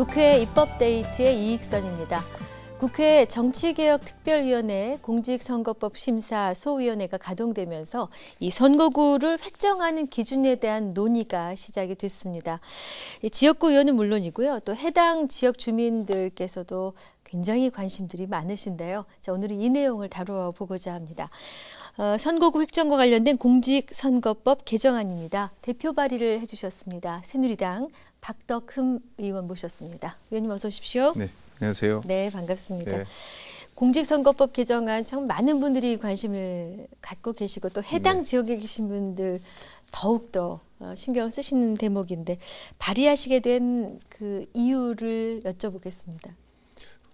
국회 입법데이트의 이익선입니다. 국회 정치개혁특별위원회 공직선거법 심사 소위원회가 가동되면서 이 선거구를 획정하는 기준에 대한 논의가 시작이 됐습니다. 지역구 의원은 물론이고요. 또 해당 지역 주민들께서도 굉장히 관심들이 많으신데요. 자, 오늘은 이 내용을 다뤄보고자 합니다. 선거구 획정과 관련된 공직선거법 개정안입니다. 대표 발의를 해주셨습니다. 새누리당 박덕흠 의원 모셨습니다. 의원님 어서 오십시오. 네, 안녕하세요. 네, 반갑습니다. 네. 공직선거법 개정안 참 많은 분들이 관심을 갖고 계시고 또 해당 지역에 계신 분들 더욱더 신경을 쓰시는 대목인데 발의하시게 된 그 이유를 여쭤보겠습니다.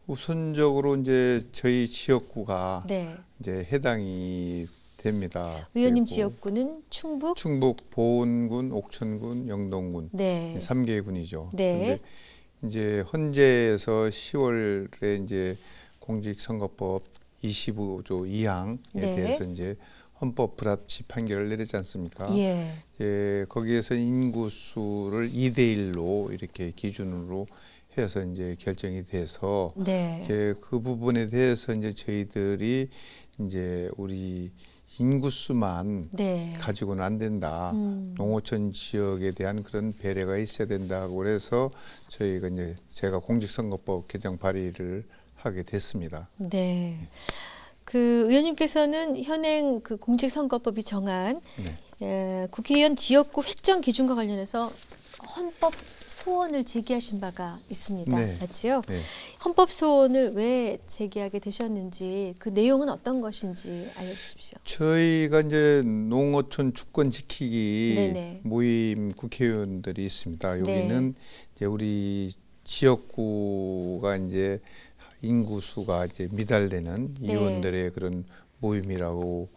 우선적으로 이제 저희 지역구가 네. 이제 해당이 됩니다. 의원님 지역구는 충북 보은군, 옥천군, 영동군 네. 3개 군이죠. 네. 근데 이제 헌재에서 10월에 이제 공직선거법 25조 2항에 네. 대해서 이제 헌법 불합치 판결을 내렸지 않습니까? 예. 예, 거기에서 인구수를 2대1로 이렇게 기준으로 해서 이제 결정이 돼서 네. 이제 그 부분에 대해서 이제 저희들이 이제 우리 인구수만 네. 가지고는 안 된다. 농어촌 지역에 대한 그런 배려가 있어야 된다고 그래서 저희가 이제 제가 공직선거법 개정 발의를 하게 됐습니다. 네. 그 의원님께서는 현행 그 공직선거법이 정한 국회의원 지역구 획정 기준과 관련해서 헌법 소원을 제기하신 바가 있습니다. 네. 맞지요? 네. 헌법 소원을 왜 제기하게 되셨는지 그 내용은 어떤 것인지 알려주십시오. 저희가 이제 농어촌 주권 지키기 네네. 모임 국회의원들이 있습니다. 여기는 네. 이제 우리 지역구가 이제 인구수가 이제 미달되는 네. 의원들의 그런 모임이라고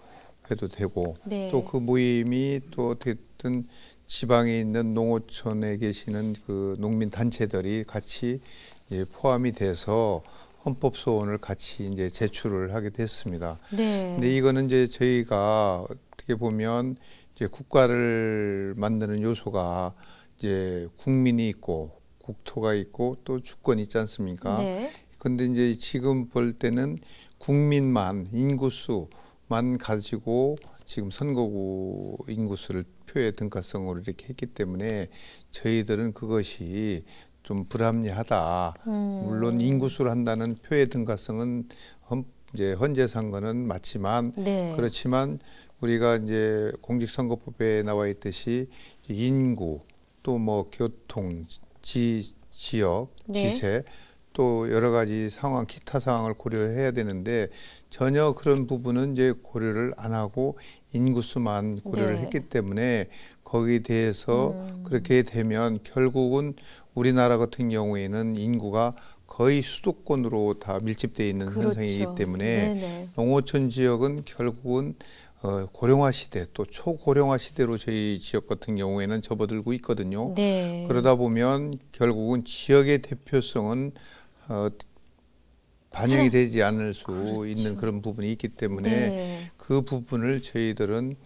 해도 되고 네. 또 그 모임이 또 어쨌든 지방에 있는 농어촌에 계시는 그 농민 단체들이 같이 이제 포함이 돼서 헌법 소원을 같이 이제 제출을 하게 됐습니다. 네. 근데 이거는 이제 저희가 어떻게 보면 이제 국가를 만드는 요소가 이제 국민이 있고 국토가 있고 또 주권이 있지 않습니까? 네. 근데 이제 지금 볼 때는 국민만 인구수만 가지고 지금 선거구 인구수를 표의 등가성으로 이렇게 했기 때문에 저희들은 그것이 좀 불합리하다. 물론 인구수를 한다는 표의 등가성은 이제 헌재상거는 맞지만 네. 그렇지만 우리가 이제 공직선거법에 나와 있듯이 인구 또 뭐 교통, 지역, 네. 지세 또 여러 가지 상황, 기타 상황을 고려해야 되는데 전혀 그런 부분은 이제 고려를 안 하고 인구수만 고려를 네. 했기 때문에 거기에 대해서 그렇게 되면 결국은 우리나라 같은 경우에는 인구가 거의 수도권으로 다 밀집되어 있는 그렇죠. 현상이기 때문에 네네. 농어촌 지역은 결국은 고령화 시대 또 초고령화 시대로 저희 지역 같은 경우에는 접어들고 있거든요. 네. 그러다 보면 결국은 지역의 대표성은 반영이 되지 않을 수 그렇죠. 있는 그런 부분이 있기 때문에 네. 그 부분을 저희들은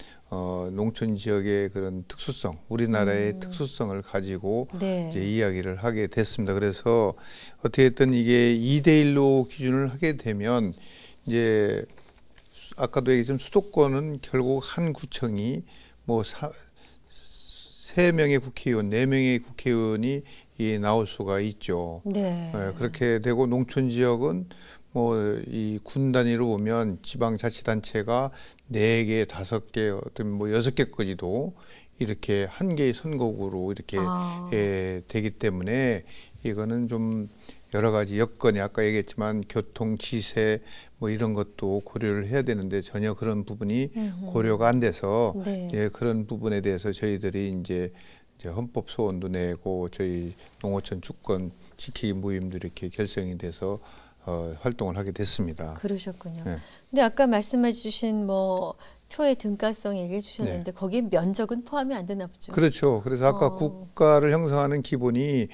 농촌 지역의 그런 특수성, 우리나라의 특수성을 가지고 네. 이제 이야기를 하게 됐습니다. 그래서 어떻게 됐든 이게 2대1로 기준을 하게 되면 이제 아까도 얘기했지만 수도권은 결국 한 구청이 뭐 3명의 국회의원, 4명의 국회의원이 나올 수가 있죠. 네. 그렇게 되고 농촌 지역은 뭐 이 군 단위로 보면 지방자치단체가 4개, 5개, 어떤 뭐 6개까지도 이렇게 한 개의 선거구로 이렇게 되기 때문에 이거는 좀 여러 가지 여건이 아까 얘기했지만 교통, 지세 뭐 이런 것도 고려를 해야 되는데 전혀 그런 부분이 고려가 안 돼서 네. 예, 그런 부분에 대해서 저희들이 이제 헌법 소원도 내고 저희 농어촌 주권 지키기 모임도 이렇게 결성이 돼서 활동을 하게 됐습니다. 그러셨군요. 네. 근데 아까 말씀해 주신 뭐 표의 등가성 얘기해 주셨는데 거기에 면적은 포함이 안 되나 보죠. 그렇죠. 그래서 아까 국가를 형성하는 기본이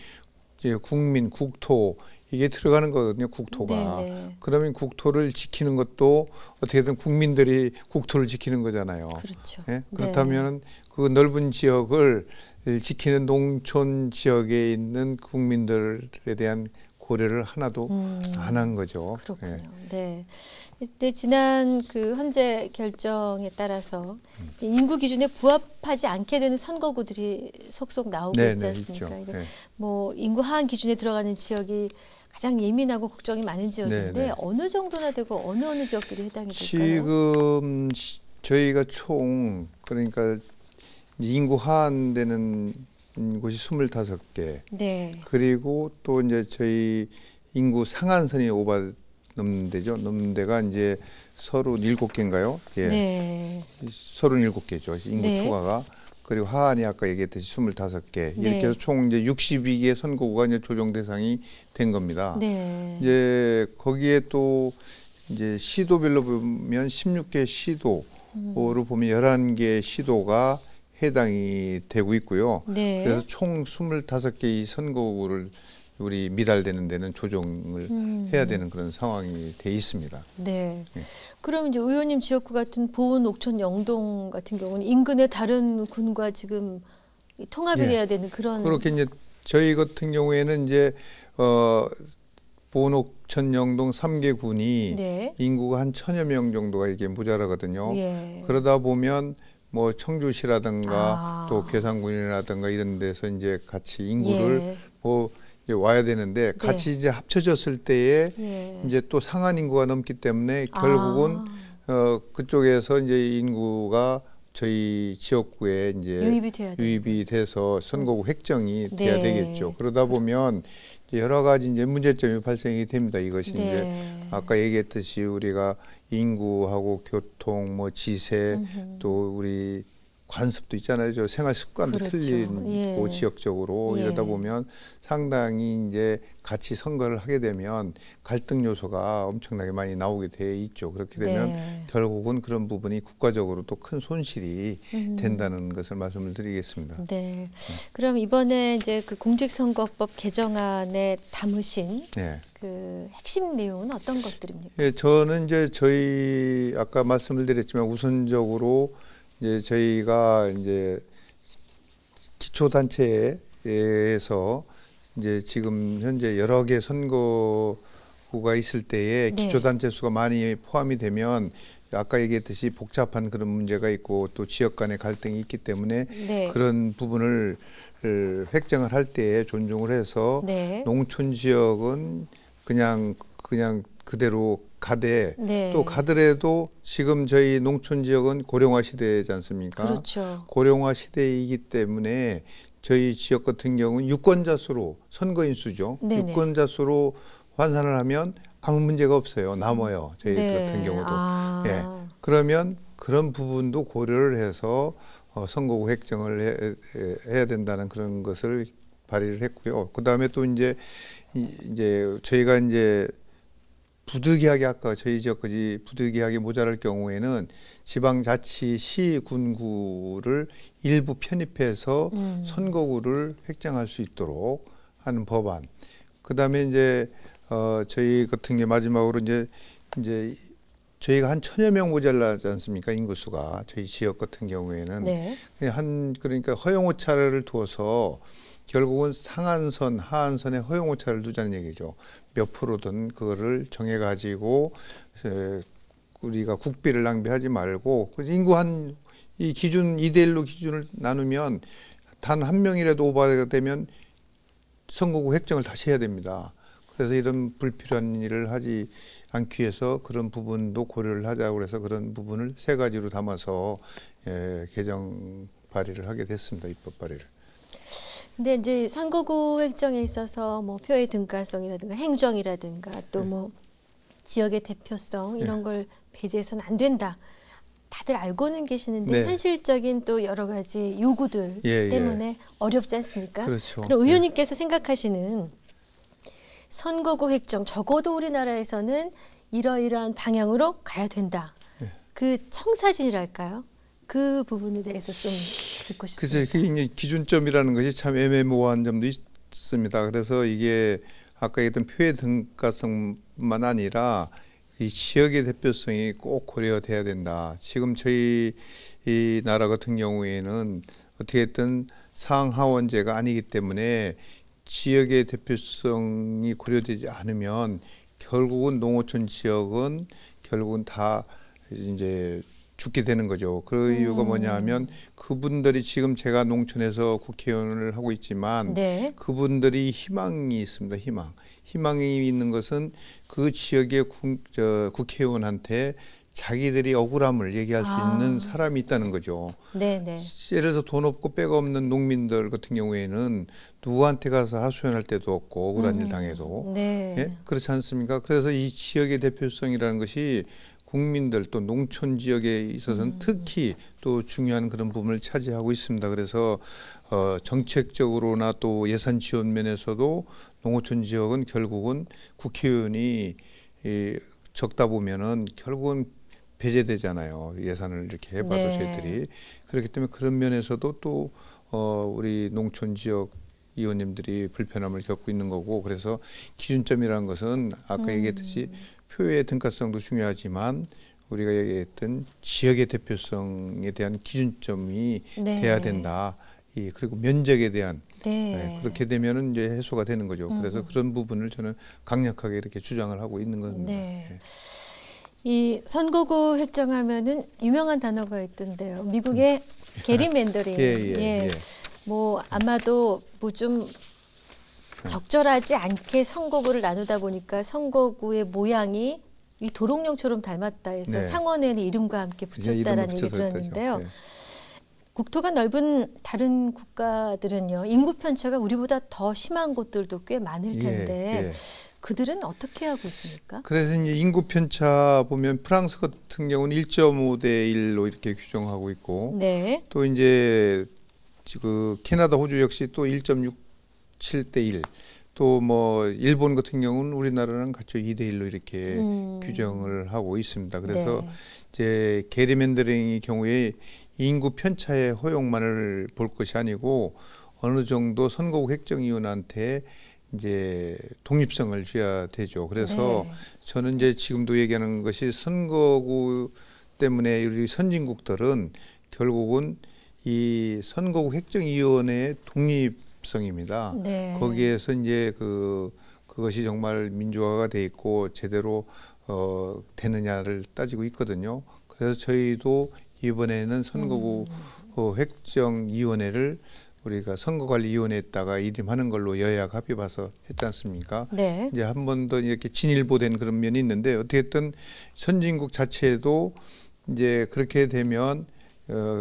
이제 국민, 국토 이게 들어가는 거거든요. 국토가. 네네. 그러면 국토를 지키는 것도 어떻게든 국민들이 국토를 지키는 거잖아요. 그렇죠. 예? 그렇다면 그 넓은 지역을 지키는 농촌 지역에 있는 국민들에 대한 고려를 하나도 안 한 거죠. 그렇군요. 예. 네. 근데 지난 그 헌재 결정에 따라서 인구 기준에 부합하지 않게 되는 선거구들이 속속 나오고 네, 있지 네, 않습니까? 있죠. 이게 네. 뭐 인구 하한 기준에 들어가는 지역이 가장 예민하고 걱정이 많은 지역인데 네, 네. 어느 정도나 되고 어느 지역들이 해당이 될까요? 지금 저희가 총 그러니까 인구 하한되는 곳이 25개. 네. 그리고 또 이제 저희 인구 상한선이 넘는 데죠. 넘는 데가 이제 37개인가요? 예. 네. 37개죠. 인구 네. 초과가. 그리고 하한이 아까 얘기했듯이 25개. 네. 이렇게 해서 총 이제 62개 선거구가 이제 조정 대상이 된 겁니다. 네. 이제 거기에 또 이제 시도별로 보면 16개 시도로 보면 11개 시도가 해당이 되고 있고요. 네. 그래서 총 25개의 선거구를 우리 미달되는 데는 조정을 해야 되는 그런 상황이 돼 있습니다. 네. 예. 그럼 이제 의원님 지역구 같은 보은, 옥천, 영동 같은 경우는 인근의 다른 군과 지금 통합이 예. 돼야 되는 그런. 그렇게 이제 저희 같은 경우에는 이제 보은, 옥천, 영동 3개 군이 네. 인구가 한 1,000여 명 정도가 이게 모자라거든요. 예. 그러다 보면 뭐 청주시라든가 아. 또 괴산군이라든가 이런 데서 이제 같이 인구를 예. 뭐 이제 와야 되는데 같이 이제 합쳐졌을 때에 예. 이제 또 상한 인구가 넘기 때문에 결국은 그쪽에서 이제 인구가 저희 지역구에 이제 유입이 돼서 선거구 획정이 돼야 네. 되겠죠. 그러다 보면 이제 여러 가지 이제 문제점이 발생이 됩니다. 이것이 네. 이제 아까 얘기했듯이 우리가 인구하고 교통, 뭐 지세, 또 우리 관습도 있잖아요. 저 생활 습관도 그렇죠. 틀린 예. 지역적으로 예. 이러다 보면 상당히 이제 같이 선거를 하게 되면 갈등 요소가 엄청나게 많이 나오게 돼 있죠. 그렇게 되면 네. 결국은 그런 부분이 국가적으로도 큰 손실이 된다는 것을 말씀을 드리겠습니다. 네. 그럼 이번에 이제 그 공직선거법 개정안에 담으신 네. 그 핵심 내용은 어떤 것들입니까? 예, 저는 이제 저희 아까 말씀을 드렸지만 우선적으로 이제 저희가 이제 기초단체에서 이제 지금 현재 여러 개 선거구가 있을 때에 네. 기초단체 수가 많이 포함이 되면 아까 얘기했듯이 복잡한 그런 문제가 있고 또 지역 간의 갈등이 있기 때문에 네. 그런 부분을 획정을 할 때 존중을 해서 네. 농촌 지역은 그냥 그대로 가되 네. 또 가더라도 지금 저희 농촌 지역은 고령화 시대지 않습니까? 그렇죠. 고령화 시대이기 때문에 저희 지역 같은 경우는 유권자 수로 선거인 수죠. 네네. 유권자 수로 환산을 하면 아무 문제가 없어요. 남아요. 저희 네. 같은 경우도. 아. 예. 그러면 그런 부분도 고려를 해서 선거구 획정을 해야 된다는 그런 것을 발의를 했고요. 그다음에 또 이제 저희가 이제 부득이하게 아까 저희 지역까지 부득이하게 모자랄 경우에는 지방자치 시 군구를 일부 편입해서 선거구를 획정할 수 있도록 하는 법안. 그다음에 이제 저희 같은 게 마지막으로 이제 저희가 한 1,000여 명 모자라지 않습니까? 인구수가 저희 지역 같은 경우에는 네. 그러니까 허용오차를 두어서 결국은 상한선, 하한선에 허용오차를 두자는 얘기죠. 몇 프로든 그거를 정해가지고 우리가 국비를 낭비하지 말고 인구 이 기준 2대1로 기준을 나누면 단 한 명이라도 오버가 되면 선거구 획정을 다시 해야 됩니다. 그래서 이런 불필요한 일을 하지 않기 위해서 그런 부분도 고려를 하자고 해서 그런 부분을 3가지로 담아서 개정 발의를 하게 됐습니다. 입법 발의를. 근데 이제 선거구 획정에 있어서 뭐 표의 등가성이라든가 행정이라든가 또 뭐 지역의 대표성 이런 걸 배제해서는 안 된다. 다들 알고는 계시는데 네. 현실적인 또 여러 가지 요구들 때문에 어렵지 않습니까? 그렇죠. 그럼 의원님께서 생각하시는 선거구 획정 적어도 우리나라에서는 이러이러한 방향으로 가야 된다. 그 청사진이랄까요? 그 부분에 대해서 좀 듣고 싶습니다. 글쎄, 그게 기준점이라는 것이 참 애매모호한 점도 있습니다. 그래서 이게 아까 얘기했던 표의 등가성만 아니라 이 지역의 대표성이 꼭 고려돼야 된다. 지금 저희 이 나라 같은 경우에는 어떻게든 상하원제가 아니기 때문에 지역의 대표성이 고려되지 않으면 결국은 농어촌 지역은 결국은 다 이제 죽게 되는 거죠. 그 이유가 뭐냐 하면 그분들이 지금 제가 농촌에서 국회의원을 하고 있지만 네. 그분들이 희망이 있습니다. 희망이 있는 것은 그 지역의 국회의원한테 자기들이 억울함을 얘기할 수 있는 사람이 있다는 거죠. 네네. 예를 들어서 돈 없고 빽 없는 농민들 같은 경우에는 누구한테 가서 하소연할 데도 없고 억울한 일 당해도 네. 예? 그렇지 않습니까? 그래서 이 지역의 대표성이라는 것이 국민들 또 농촌 지역에 있어서는 특히 또 중요한 그런 부분을 차지하고 있습니다. 그래서 정책적으로나 또 예산 지원 면에서도 농어촌 지역은 결국은 국회의원이 적다 보면은 결국은 배제되잖아요. 예산을 이렇게 해봐도 네. 저희들이 그렇기 때문에 그런 면에서도 또 우리 농촌 지역 의원님들이 불편함을 겪고 있는 거고 그래서 기준점이라는 것은 아까 얘기했듯이 표의 등가성도 중요하지만 우리가 얘기했던 지역의 대표성에 대한 기준점이 네. 돼야 된다. 그리고 면적에 대한 네. 그렇게 되면은 이제 해소가 되는 거죠. 그래서 그런 부분을 저는 강력하게 이렇게 주장을 하고 있는 겁니다. 네. 예. 이 선거구 획정하면은 유명한 단어가 있던데요. 미국의 게리맨더링. 예. 뭐 아마도 뭐 좀 적절하지 않게 선거구를 나누다 보니까 선거구의 모양이 이 도롱뇽처럼 닮았다 해서 네. 상원에는 이름과 함께 붙였다라는 얘기 들었는데요. 네. 국토가 넓은 다른 국가들은요. 인구 편차가 우리보다 더 심한 곳들도 꽤 많을 텐데 예. 그들은 어떻게 하고 있습니까? 그래서 이제 인구 편차 보면 프랑스 같은 경우는 1.5대 1로 이렇게 규정하고 있고 네. 또 이제 그 캐나다, 호주 역시 또 1.67대 1. 또 뭐 일본 같은 경우는 우리나라랑 같이 2대 1로 이렇게 규정을 하고 있습니다. 그래서 네. 이제 게리맨더링의 경우에 인구 편차의 허용만을 볼 것이 아니고 어느 정도 선거구 획정위원한테 이제 독립성을 줘야 되죠. 그래서 네. 저는 이제 지금도 얘기하는 것이 선거구 때문에 우리 선진국들은 결국은 이 선거구 획정위원회의 독립성입니다. 네. 거기에서 이제 그것이 정말 민주화가 돼 있고 제대로 되느냐를 따지고 있거든요. 그래서 저희도 이번에는 선거구 획정위원회를 우리가 선거관리위원회에다가 이름하는 걸로 여야가 합의 봐서 했지 않습니까? 네. 이제 한 번 더 이렇게 진일보된 그런 면이 있는데 어떻게든 선진국 자체도 이제 그렇게 되면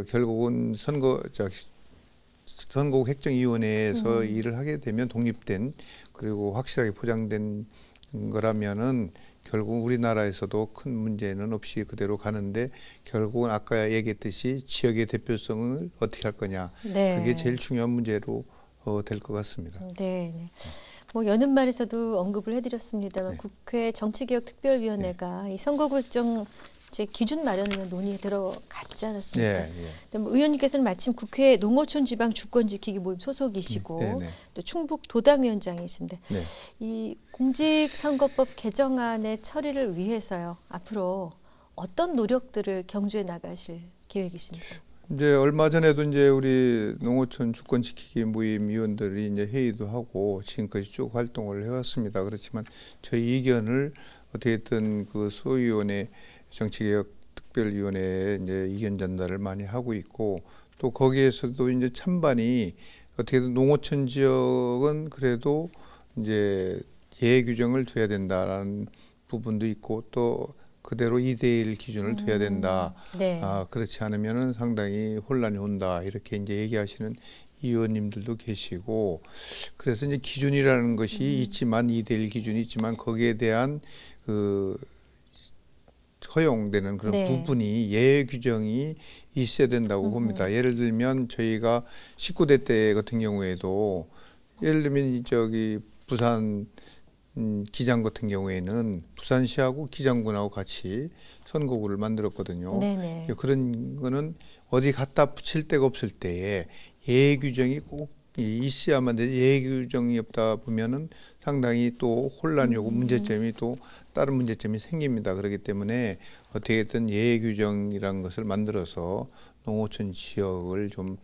결국은 선거구 획정위원회에서 일을 하게 되면 독립된 그리고 확실하게 포장된 거라면은 결국 우리나라에서도 큰 문제는 없이 그대로 가는데 결국은 아까 얘기했듯이 지역의 대표성을 어떻게 할 거냐 네. 그게 제일 중요한 문제로 될 것 같습니다. 네. 뭐 여는 말에서도 언급을 해드렸습니다만 네. 국회 정치개혁특별위원회가 이 선거구 획정 제 기준 마련에 논의에 들어갔지 않았습니까? 예. 근데 뭐 의원님께서는 마침 국회 농어촌 지방 주권 지키기 모임 소속이시고 네. 또 충북 도당위원장이신데 네. 이 공직선거법 개정안의 처리를 위해서요 앞으로 어떤 노력들을 경주해 나가실 계획이신지? 이제 얼마 전에도 이제 우리 농어촌 주권 지키기 모임 위원들이 이제 회의도 하고 지금까지 쭉 활동을 해왔습니다. 그렇지만 저희 의견을 어떻게든 그 소위원회 정치개혁특별위원회에 이제 의견 전달을 많이 하고 있고 또 거기에서도 이제 찬반이 어떻게든 농어촌 지역은 그래도 이제 예외 규정을 둬야 된다라는 부분도 있고 또 그대로 2대1 기준을 둬야 된다. 네. 그렇지 않으면은 상당히 혼란이 온다. 이렇게 이제 얘기하시는 의원님들도 계시고 그래서 이제 기준이라는 것이 있지만 2대1 기준이 있지만 거기에 대한 그 허용되는 그런 네. 부분이 예외 규정이 있어야 된다고 봅니다. 예를 들면 저희가 19대 때 같은 경우에도 예를 들면 저기 부산 기장 같은 경우에는 부산시하고 기장군하고 같이 선거구를 만들었거든요. 네네. 그런 거는 어디 갖다 붙일 데가 없을 때에 예외 규정이 꼭 있어야만 되지 예외 규정이 없다 보면은 상당히 또 혼란이 오고 문제점이 또 다른 문제점이 생깁니다. 그렇기 때문에 어떻게든 예외 규정이라는 것을 만들어서 농어촌 지역을 좀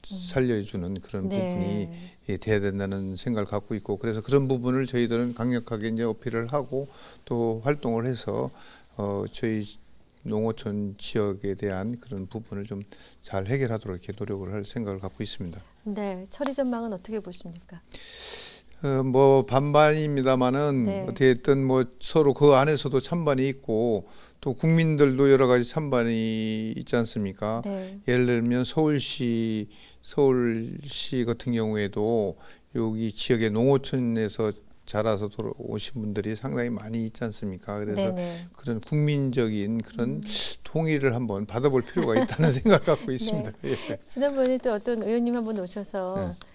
살려주는 그런 네. 부분이 돼야 된다는 생각을 갖고 있고, 그래서 그런 부분을 저희들은 강력하게 이제 어필을 하고 또 활동을 해서 저희 농어촌 지역에 대한 그런 부분을 좀 잘 해결하도록 이렇게 노력을 할 생각을 갖고 있습니다. 네, 처리 전망은 어떻게 보십니까? 뭐 반반입니다만은 네. 어떻게든 뭐 서로 그 안에서도 찬반이 있고 또 국민들도 여러 가지 찬반이 있지 않습니까? 네. 예를 들면 서울시 같은 경우에도 여기 지역의 농어촌에서 자라서 돌아오신 분들이 상당히 많이 있지 않습니까? 그래서 네네. 그런 국민적인 그런 동의를 한번 받아볼 필요가 있다는 생각을 갖고 있습니다. 네. 예. 지난번에 또 어떤 의원님 한 분 오셔서 네.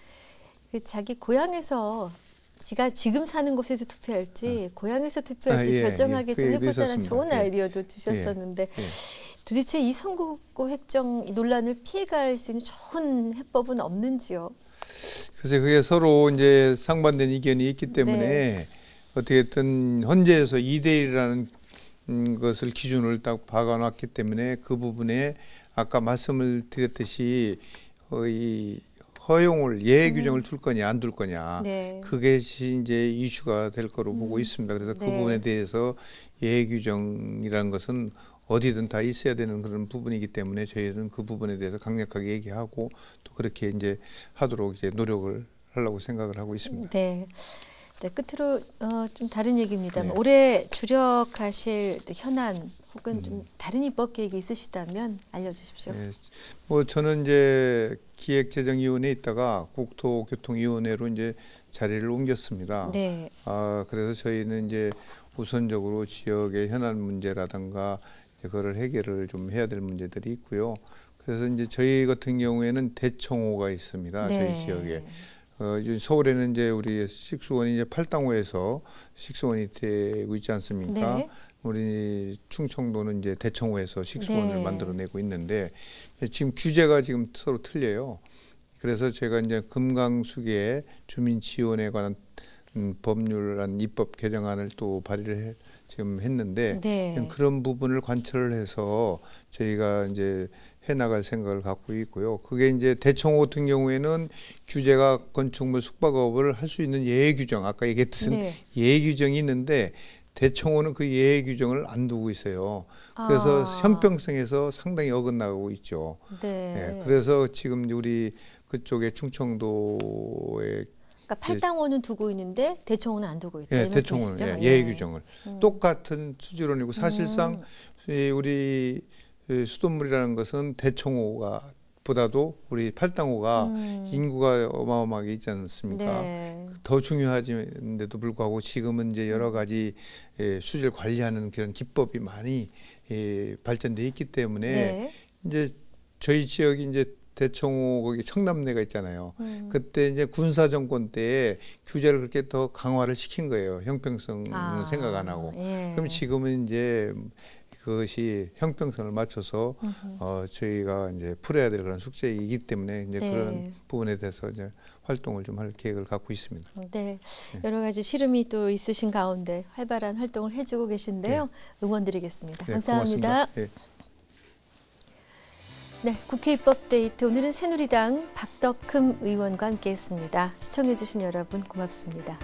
그 자기 고향에서 지가 지금 사는 곳에서 투표할지 고향에서 투표할지 예, 결정하게 예. 그 좀 얘기도 해보자는 있었습니다. 좋은 예. 아이디어도 주셨었는데 예. 도대체 이 선거구 획정 논란을 피해갈 수 있는 좋은 해법은 없는지요? 그래서 그게 서로 이제 상반된 의견이 있기 때문에 네. 어떻게든 헌재에서 2대1이라는 것을 기준을 딱 박아놨기 때문에 그 부분에 아까 말씀을 드렸듯이 이 허용을 예외 규정을 둘 거냐 안 둘 거냐 네. 그것이 이제 이슈가 될 거로 보고 있습니다. 그래서 그 네. 부분에 대해서 예외 규정이라는 것은 어디든 다 있어야 되는 그런 부분이기 때문에 저희는 그 부분에 대해서 강력하게 얘기하고 또 그렇게 이제 하도록 이제 노력을 하려고 생각을 하고 있습니다. 네. 네, 끝으로 좀 다른 얘기입니다만 네. 올해 주력하실 현안 혹은 좀 다른 입법 계획이 있으시다면 알려주십시오. 네, 뭐 저는 이제 기획재정위원회에 있다가 국토교통위원회로 이제 자리를 옮겼습니다. 네. 그래서 저희는 이제 우선적으로 지역의 현안 문제라든가 그거를 해결을 좀 해야 될 문제들이 있고요. 그래서 이제 저희 같은 경우에는 대청호가 있습니다. 네. 저희 지역에. 이제 서울에는 이제 우리 식수원이 이제 팔당호에서 식수원이 되고 있지 않습니까? 네. 우리 충청도는 이제 대청호에서 식수원을 네. 만들어내고 있는데 지금 규제가 지금 서로 틀려요. 그래서 제가 이제 금강수계 주민 지원에 관한 법률안 입법 개정안을 또 발의를 지금 했는데 네. 그런 부분을 관철을 해서 저희가 이제 해나갈 생각을 갖고 있고요. 그게 이제 대청호 같은 경우에는 규제가 건축물 숙박업을 할 수 있는 예외 규정, 아까 얘기했듯이 네. 예외 규정이 있는데 대청호는 그 예외 규정을 안 두고 있어요. 그래서 형평성에서 상당히 어긋나고 있죠. 네. 예, 그래서 지금 우리 그쪽에 충청도에 그러니까 팔당호는 두고 있는데 대청호는 안 두고 있다. 예, 이 대청호는 말씀이시죠? 예외 규정을 똑같은 수지론이고 사실상 이 우리 수돗물이라는 것은 대청호가 보다도 우리 팔당호가 인구가 어마어마하게 있지 않습니까? 네. 더 중요하지만데도 불구하고 지금은 이제 여러 가지 수질 관리하는 그런 기법이 많이 발전돼 있기 때문에 네. 이제 저희 지역이 이제 대청호 거기 청남내가 있잖아요. 그때 이제 군사 정권 때에 규제를 그렇게 더 강화를 시킨 거예요. 형평성은 생각 안 하고. 예. 그럼 지금은 이제 그것이 형평성을 맞춰서 저희가 이제 풀어야 될 그런 숙제이기 때문에 이제 네. 그런 부분에 대해서 이제 활동을 좀 할 계획을 갖고 있습니다. 네, 여러 가지 시름이 또 있으신 가운데 활발한 활동을 해주고 계신데요. 응원드리겠습니다. 네, 감사합니다. 고맙습니다. 예. 네, 국회 입법데이트 오늘은 새누리당 박덕흠 의원과 함께했습니다. 시청해주신 여러분 고맙습니다.